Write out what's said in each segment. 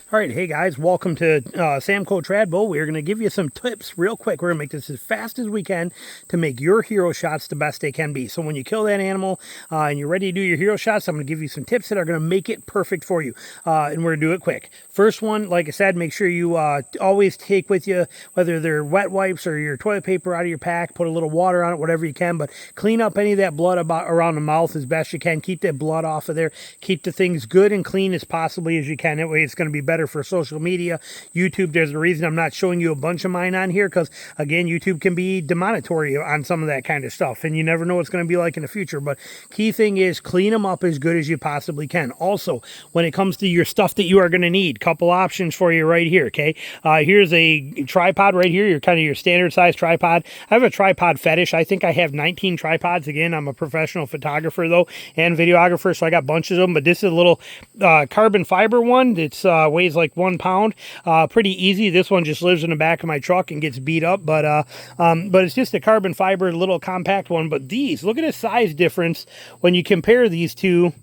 All right, hey guys, welcome to Samco Tradbo. We're going to give you some tips real quick. We're going to make this as fast as we can to make your hero shots the best they can be. So when you kill that animal and you're ready to do your hero shots, I'm going to give you some tips that are going to make it perfect for you. And we're going to do it quick. First one, like I said, make sure you always take with you, whether they're wet wipes or your toilet paper out of your pack, put a little water on it, whatever you can, but clean up any of that blood around the mouth as best you can. Keep that blood off of there. Keep the things good and clean as possibly as you can. That way it's going to be better for social media. YouTube, there's a reason I'm not showing you a bunch of mine on here, because again, YouTube can be demonetary on some of that kind of stuff, and you never know what's going to be like in the future. But key thing is clean them up as good as you possibly can. Also, when it comes to your stuff that you are going to need, couple options for you right here. Okay, here's a tripod right here, your standard size tripod. I have a tripod fetish. I think I have 19 tripods. Again, I'm a professional photographer though and videographer, so I got bunches of them. But this is a little carbon fiber one that's weighs like 1 pound. Pretty easy. This one just lives in the back of my truck and gets beat up, but it's just a carbon fiber little compact one. But these, look at the size difference when you compare these two.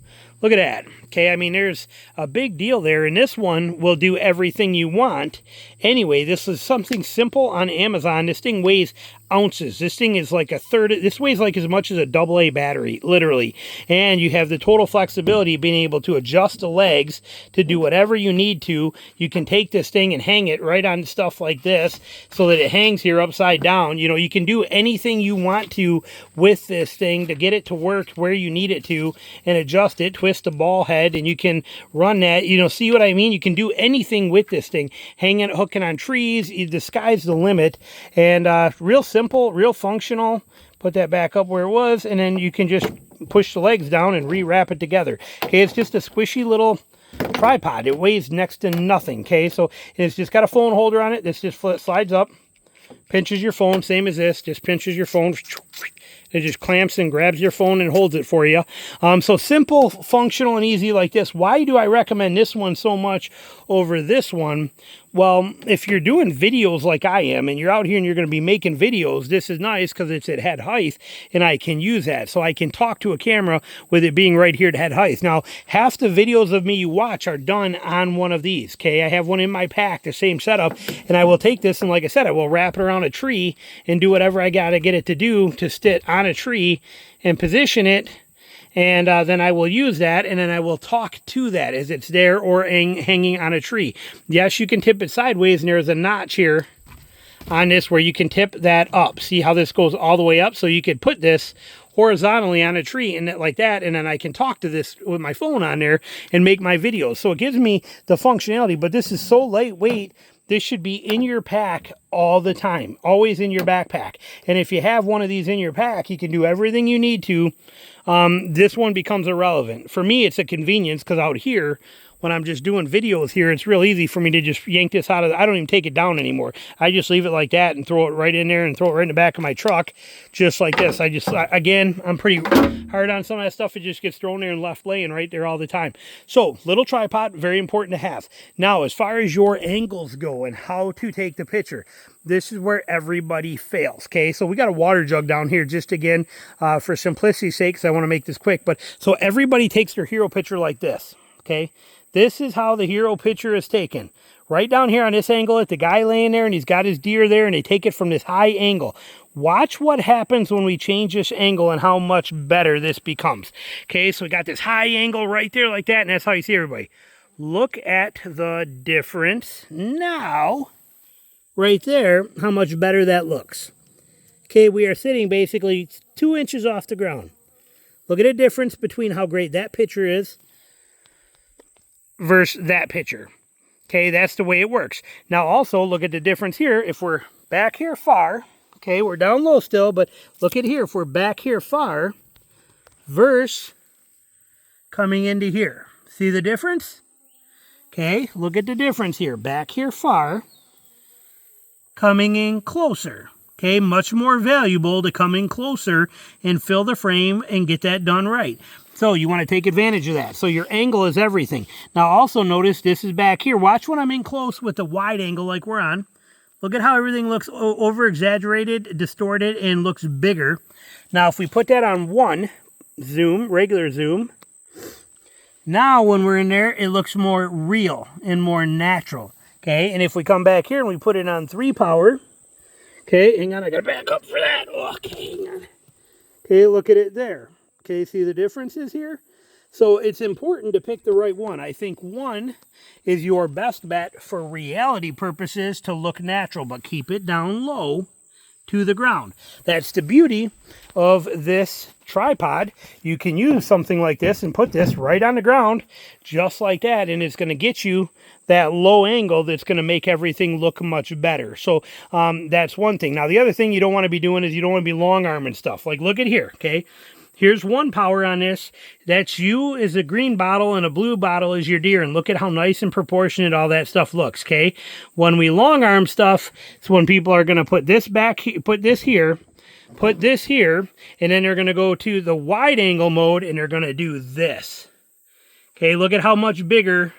Look at that. Okay, I mean, there's a big deal there, and this one will do everything you want. Anyway, this is something simple on Amazon. This thing weighs ounces. This thing is like a third. This weighs like as much as a AA battery, literally. And you have the total flexibility of being able to adjust the legs to do whatever you need to. You can take this thing and hang it right on stuff like this so that it hangs here upside down. You know, you can do anything you want to with this thing to get it to work where you need it to and adjust it, twist the ball head, and you can run that. You know, see what I mean? You can do anything with this thing. Hanging, hooking on trees, the sky's the limit. And real simple, real functional. Put that back up where it was, and then you can just push the legs down and re-wrap it together. Okay, it's just a squishy little tripod. It weighs next to nothing. Okay, so it's just got a phone holder on it. This just slides up, pinches your phone, same as this. Just pinches your phone. It just clamps and grabs your phone and holds it for you. So simple, functional, and easy like this. Why do I recommend this one so much over this one? Well, if you're doing videos like I am, and you're out here and you're going to be making videos, this is nice because it's at head height, and I can use that. So I can talk to a camera with it being right here at head height. Now, half the videos of me you watch are done on one of these, okay? I have one in my pack, the same setup, and I will take this, and like I said, I will wrap it around a tree and do whatever I got to get it to do to sit on a tree and position it. And then I will use that, and then I will talk to that as it's there or hanging on a tree. Yes, you can tip it sideways, and there's a notch here on this where you can tip that up. See how this goes all the way up? So you could put this horizontally on a tree and like that, and then I can talk to this with my phone on there and make my videos. So it gives me the functionality, but this is so lightweight. This should be in your pack all the time, always in your backpack. And if you have one of these in your pack, you can do everything you need to. This one becomes irrelevant. For me, it's a convenience because out here, when I'm just doing videos here, it's real easy for me to just yank this out of I don't even take it down anymore. I just leave it like that and throw it right in there and throw it right in the back of my truck, just like this. Again, I'm pretty hard on some of that stuff. It just gets thrown there and left laying right there all the time. So, little tripod, very important to have. Now, as far as your angles go and how to take the picture, this is where everybody fails, okay? So we got a water jug down here just again, for simplicity's sake, because I want to make this quick. But so everybody takes their hero picture like this, okay? This is how the hero picture is taken. Right down here on this angle at the guy laying there, and he's got his deer there, and they take it from this high angle. Watch what happens when we change this angle and how much better this becomes. Okay, so we got this high angle right there like that, and that's how you see everybody. Look at the difference now, right there, how much better that looks. Okay, we are sitting basically 2 inches off the ground. Look at the difference between how great that picture is versus that picture. Okay, that's the way it works. Now also look at the difference here. If we're back here far, okay, we're down low still, but look at here. If we're back here far versus coming into here. See the difference? Okay, look at the difference here. Back here far, coming in closer. Okay, much more valuable to come in closer and fill the frame and get that done right. So you want to take advantage of that. So your angle is everything. Now also notice this is back here. Watch when I'm in close with the wide angle like we're on. Look at how everything looks over-exaggerated, distorted, and looks bigger. Now if we put that on one zoom, regular zoom, Now when we're in there, it looks more real and more natural. Okay, and if we come back here and we put it on 3 power, okay, hang on, I gotta back up for that. Okay, hang on. Okay, look at it there. Okay, see the differences here? So it's important to pick the right one. I think 1 is your best bet for reality purposes to look natural, but keep it down low to the ground. That's the beauty of this tripod. You can use something like this and put this right on the ground just like that, and it's going to get you that low angle that's going to make everything look much better. So that's one thing. Now the other thing you don't want to be doing is you don't want to be long arming stuff. Like look at here, okay? Here's 1 power on this. That's you is a green bottle and a blue bottle is your deer. And look at how nice and proportionate all that stuff looks, okay? When we long arm stuff, it's when people are going to put this back, put this here, and then they're going to go to the wide angle mode and they're going to do this. Okay, look at how much bigger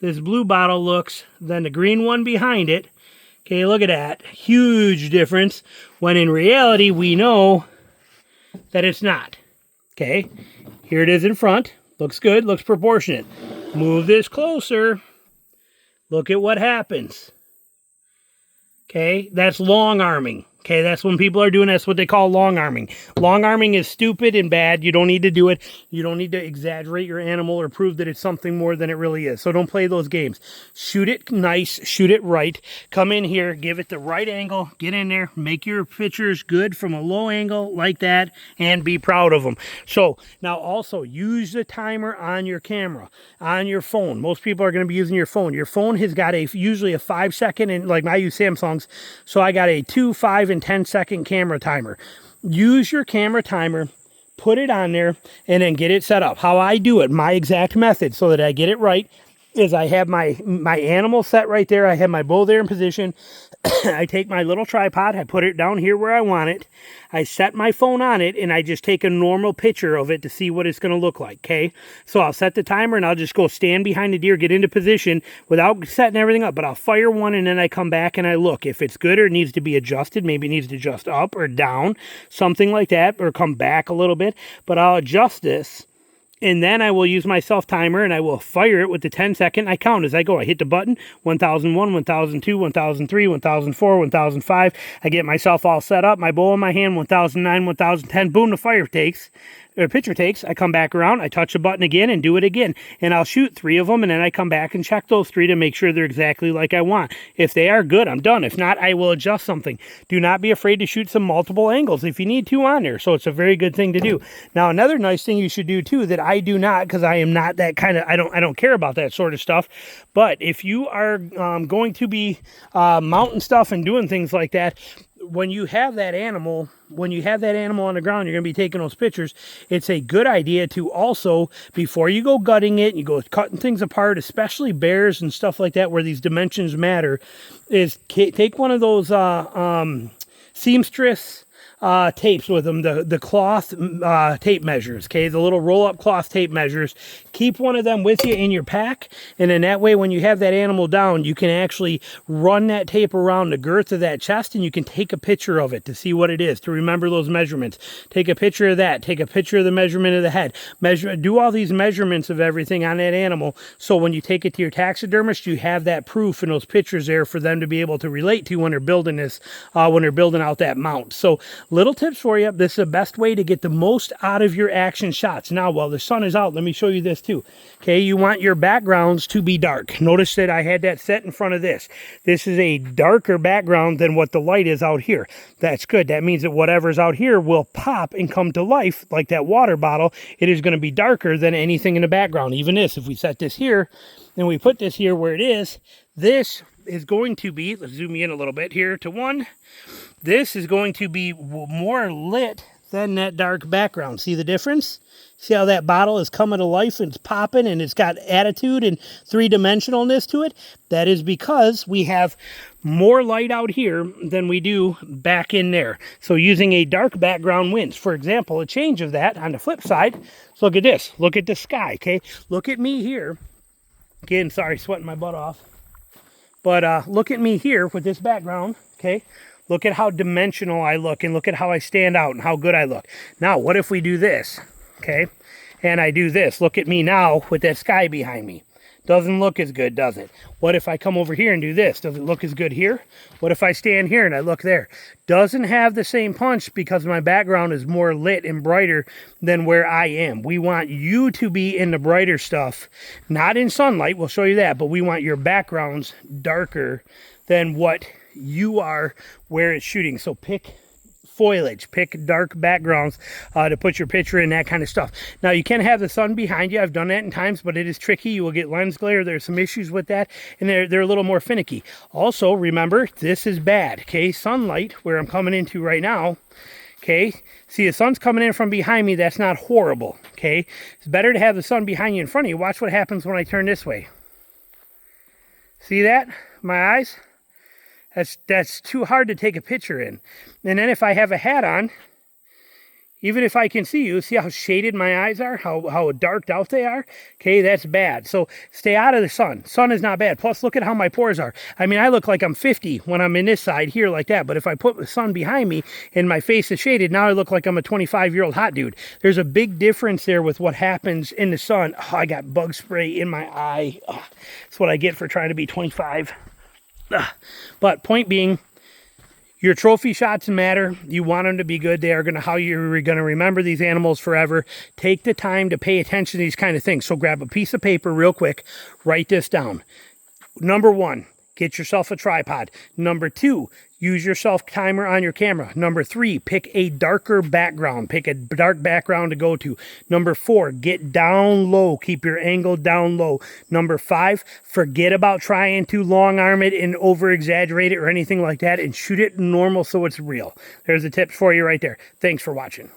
this blue bottle looks than the green one behind it. Okay, look at that. Huge difference. When in reality, we know that it's not. Okay, here it is in front. Looks good, looks proportionate. Move this closer. Look at what happens. Okay, that's long arming. Okay, that's when people are doing, that's what they call long arming. Long arming is stupid and bad. You don't need to do it. You don't need to exaggerate your animal or prove that it's something more than it really is. So don't play those games. Shoot it nice, shoot it right. Come in here, give it the right angle, get in there, make your pictures good from a low angle like that, and be proud of them. So now also use the timer on your camera, on your phone. Most people are going to be using your phone. Your phone has got usually a 5-second, and like I use Samsung's, so I got a 2, 5, and 10-second camera timer. Use your camera timer, put it on there, and then get it set up. How I do it, my exact method, so that I get it right, is I have my animal set right there. I have my bow there in position. I take my little tripod, I put it down here where I want it. I set my phone on it, and I just take a normal picture of it to see what it's going to look like, okay? So I'll set the timer, and I'll just go stand behind the deer, get into position without setting everything up, but I'll fire one, and then I come back and I look. If it's good or it needs to be adjusted, maybe it needs to adjust up or down, something like that, or come back a little bit, but I'll adjust this. And then I will use my self timer and I will fire it with the 10-second. I count as I go. I hit the button, 1001, 1002, 1003, 1004, 1005. I get myself all set up, my bow in my hand, 1009, 1010. Boom, the fire takes. Or picture takes. I come back around, I touch the button again and do it again. And I'll shoot 3 of them, and then I come back and check those 3 to make sure they're exactly like I want. If they are good, I'm done. If not, I will adjust something. Do not be afraid to shoot some multiple angles if you need to on there. So it's a very good thing to do. Now, another nice thing you should do too that I do not, because I am not that kind of, I don't care about that sort of stuff. But if you are going to be mounting stuff and doing things like that, when you have that animal on the ground, you're going to be taking those pictures. It's a good idea to also, before you go gutting it, you go cutting things apart, especially bears and stuff like that, where these dimensions matter, is take one of those seamstress tapes with them, the cloth tape measures, okay, the little roll-up cloth tape measures. Keep one of them with you in your pack, and then that way when you have that animal down, you can actually run that tape around the girth of that chest, and you can take a picture of it to see what it is, to remember those measurements. Take a picture of that, take a picture of the measurement of the head, do all these measurements of everything on that animal, so when you take it to your taxidermist, you have that proof and those pictures there for them to be able to relate to when they're building this, when they're building out that mount. So little tips for you. This is the best way to get the most out of your action shots. Now, while the sun is out, let me show you this too. Okay, you want your backgrounds to be dark. Notice that I had that set in front of this. This is a darker background than what the light is out here. That's good. That means that whatever's out here will pop and come to life, like that water bottle. It is going to be darker than anything in the background. Even this, if we set this here and we put this here where it is, this is going to be, let's zoom in a little bit here to 1. This is going to be more lit than that dark background. See the difference? See how that bottle is coming to life and it's popping and it's got attitude and 3-dimensionalness to it? That is because we have more light out here than we do back in there. So using a dark background wins. For example, a change of that on the flip side, so look at this. Look at the sky, okay? Look at me here. Again, sorry, sweating my butt off. But look at me here with this background, okay? Look at how dimensional I look, and look at how I stand out and how good I look. Now, what if we do this, okay? and I do this. Look at me now with that sky behind me. Doesn't look as good, does it? What if I come over here and do this? Does it look as good here? What if I stand here and I look there? Doesn't have the same punch because my background is more lit and brighter than where I am. We want you to be in the brighter stuff, not in sunlight, we'll show you that, but we want your backgrounds darker than what you are where it's shooting. So pick foliage, pick dark backgrounds to put your picture in, that kind of stuff. Now you can have the sun behind you. I've done that in times, but it is tricky. You will get lens glare. There's some issues with that, and they're a little more finicky. Also, remember, this is bad, okay? Sunlight, where I'm coming into right now, okay? See, the sun's coming in from behind me. That's not horrible, okay? It's better to have the sun behind you in front of you. Watch what happens when I turn this way. See that? My eyes? That's too hard to take a picture in. And then if I have a hat on, even if I can see you, see how shaded my eyes are, how darked out they are? Okay, that's bad. So stay out of the sun. Sun is not bad. Plus, look at how my pores are. I mean, I look like I'm 50 when I'm in this side here like that. But if I put the sun behind me and my face is shaded, now I look like I'm a 25-year-old hot dude. There's a big difference there with what happens in the sun. Oh, I got bug spray in my eye. Oh, that's what I get for trying to be 25. But point being, your trophy shots matter. You want them to be good. They are going to how you're going to remember these animals forever. Take the time to pay attention to these kind of things. So grab a piece of paper real quick. Write this down. Number 1, get yourself a tripod. Number 2, use your self timer on your camera. Number 3, pick a darker background. Pick a dark background to go to. Number 4, get down low. Keep your angle down low. Number 5, forget about trying to long arm it and over exaggerate it or anything like that, and shoot it normal so it's real. There's the tips for you right there. Thanks for watching.